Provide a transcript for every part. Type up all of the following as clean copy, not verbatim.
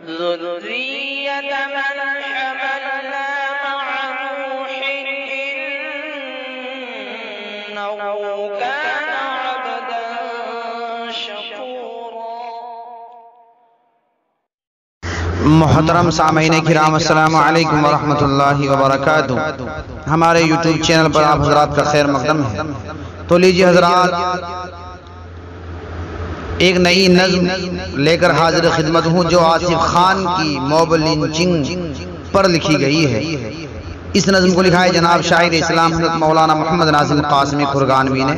ذُرِّيَّةَ مَنْ حَمَلْنَا مَعَ نُوحٍ إِنَّهُ كَانَ عَبْدًا شَكُورًا۔ محترم سامعین کرام، السلام علیکم ورحمۃ اللہ وبرکاتہ۔ ہمارے یوٹیوب چینل پر آپ حضرات کا خیر مقدم ہے۔ تو لیجیے حضرات، ایک نئی نظم لے کر حاضر خدمت ہوں جو آصف خان کی موب لنچنگ پر لکھی گئی ہے۔ اس نظم کو لکھا ہے جناب شاعر اسلام حضرت مولانا محمد ناظم قاسمی کھرگانوی نے،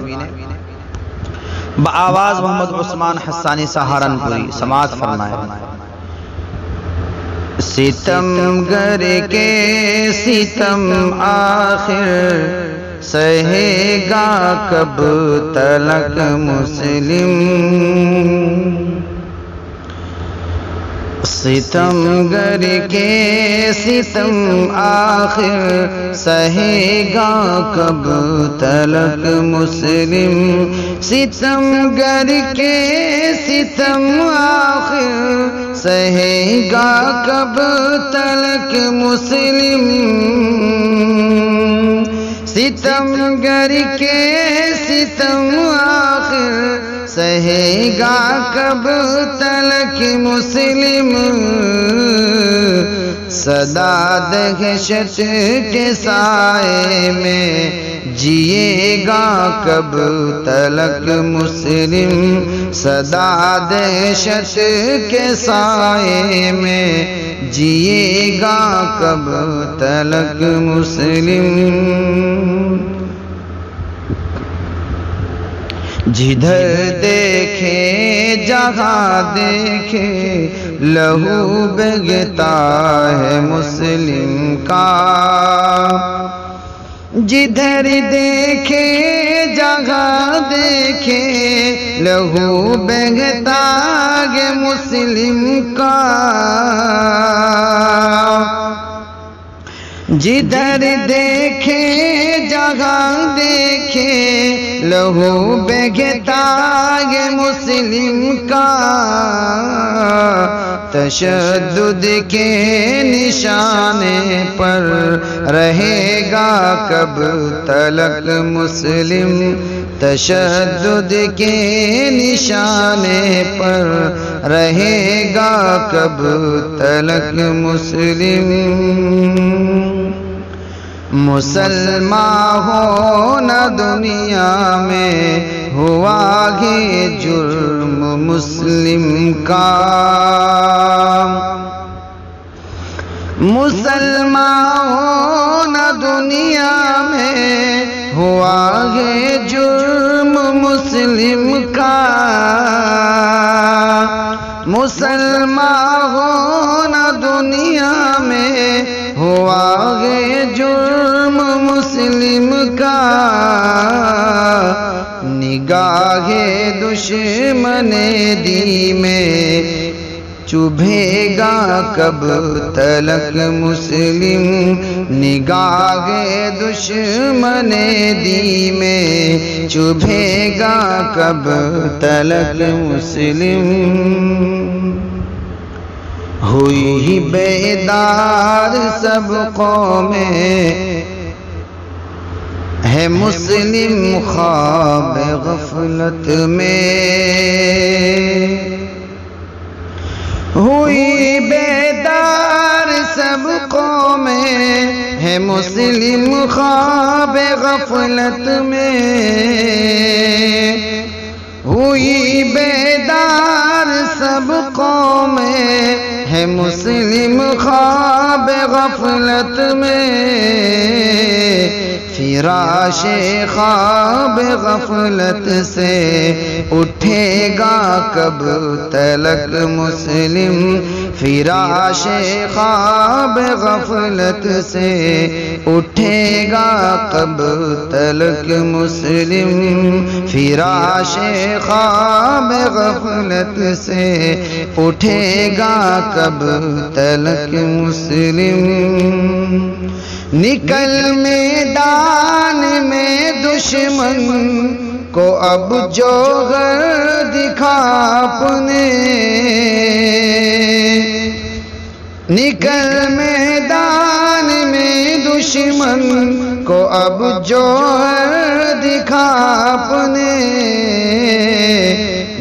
بآواز محمد عثمان حسانی سہارنپوری۔ سماعت فرمائے۔ ستم گر کے ستم آخر سہے گا کب تلک مسلم، ستم گر کے ستم آخر سہے گا کب تلک مسلم، ستم گر کے ستم آخر سہے گا کب تلک مسلم، ستم گر کے ستم آخر سہے گا کب تلک مسلم، صدا دہشت کے سائے میں جیے گا کب تلک مسلم، صدا دہشت کے سائے میں جیے گا کب تلک مسلم، جدھر دیکھے جہاں دیکھے لہو بہتا ہے مسلم کا، جدھر دیکھے جگہ دیکھے لہو بہتا ہے مسلم کا، جدھر دیکھے جگہ دیکھے لہو بہتا ہے مسلم کا، تشدد کے نشانے پر رہے گا کب تلک مسلم، تشدد کے نشانے پر رہے گا کب تلک مسلم، مسلمان ہو نہ دنیا میں ہوا ہے جرم مسلم کا، مسلمان ہو نہ دنیا میں ہوا ہے جرم مسلم کا، مسلمان ہو نہ دنیا میں ہوا ہے جرم مسلم کا، نگاہ دشمن دی میں چبھے گا کب تلک مسلم، نگاہ دشمن دی میں چبھے گا کب تلک مسلم، ہوئی بیدار سب قومیں ہے مسلم خواب غفلت میں، ہوئی بیدار سب قومیں ہے مسلم خواب غفلت میں، ہوئی بیدار سب قومیں ہے مسلم خواب غفلت میں، فراش خواب غفلت سے اٹھے گا کب تلک مسلم، فراش خواب غفلت سے اٹھے گا کب تلک مسلم، فراش خواب غفلت سے اٹھے گا کب تلک مسلم، نکل میدان میں دشمن کو اب جوہر دکھا اپنے، نکل میدان میں دشمن کو اب جوہر دکھا اپنے،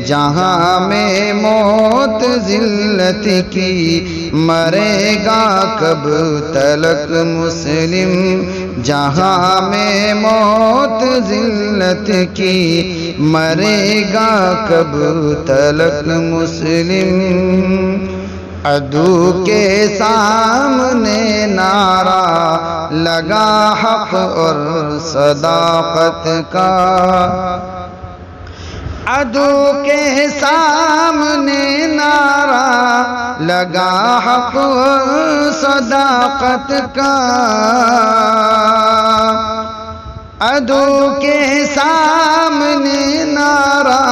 جہاں میں موت ذلت کی مرے گا کب تلک مسلم، جہاں میں موت ذلت کی مرے گا کب تلک مسلم۔ عدو کے سامنے نعرہ لگا حق اور صداقت کا، عدو کے سامنے نعرہ لگا حق اور صداقت کا، عدو کے سامنے نعرہ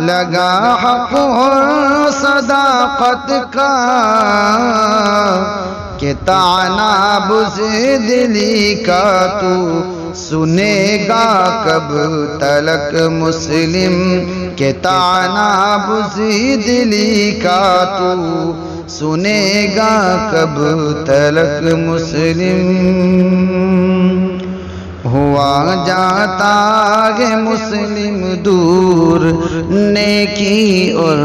لگا حق اور صداقت کا، کہ طعنہ بزدلی کا تو سنے گا کب تلک مسلم، کہ طعنہ بزدلی کا تو سنے گا کب تلک مسلم۔ ہوا جاتا ہے مسلم دور نیکی اور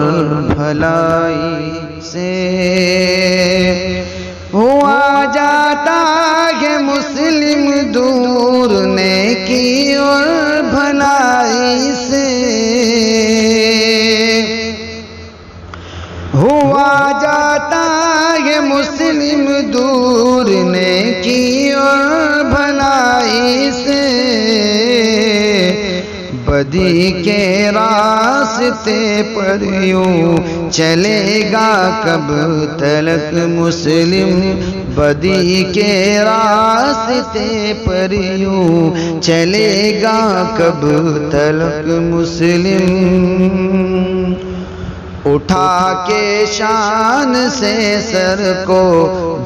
بھلائی سے، ہوا جاتا ہے مسلم دور نیکی اور بھلائی سے، ہوا جاتا ہے مسلم دور نیکی اور بھلائی سے، بدی کے راستے پر یوں چلے گا کب تلک مسلم، بدی کے راستے پر یوں چلے گا کب تلک مسلم۔ اٹھا کے شان سے سر کو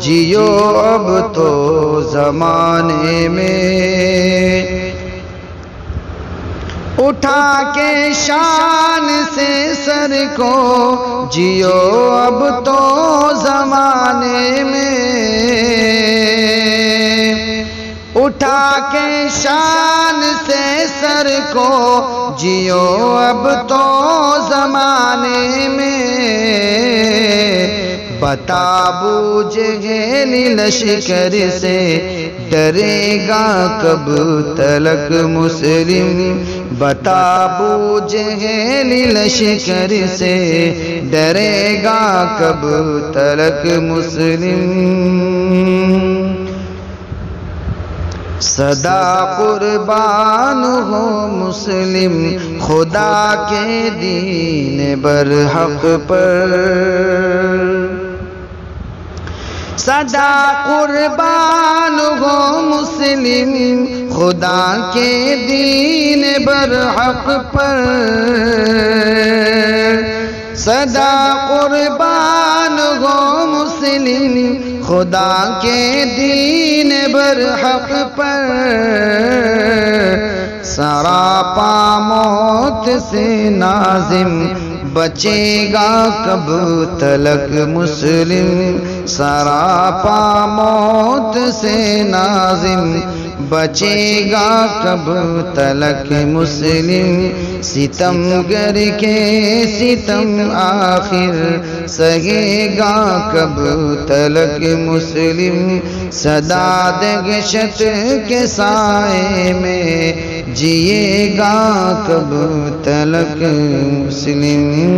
جیو اب تو زمانے میں، اٹھا کے شان سے سر کو جیو اب تو زمانے میں، اٹھا کے شان سے سر کو جیو اب تو زمانے میں، بتا ابو جہل لشکر سے ڈرے گا کب تلک مسلم، بتا ابو جہل لشکر سے ڈرے گا کب تلک مسلم۔ سدا قربان ہو مسلم خدا کے دین برحق پر، سدا قربان ہو مسلم خدا کے دین برحق پر، سدا قربان ہو مسلم خدا کے دین برحق پر، سراپا موت سے ناظم بچے گا کب تلک مسلم، سراپا موت سے ناظم بچے گا کب تلک مسلم، ستم گر کے ستم آخر سہے گا کب تلک مسلم، صدا دہشت کے سائے میں جیے گا کب تلک مسلم۔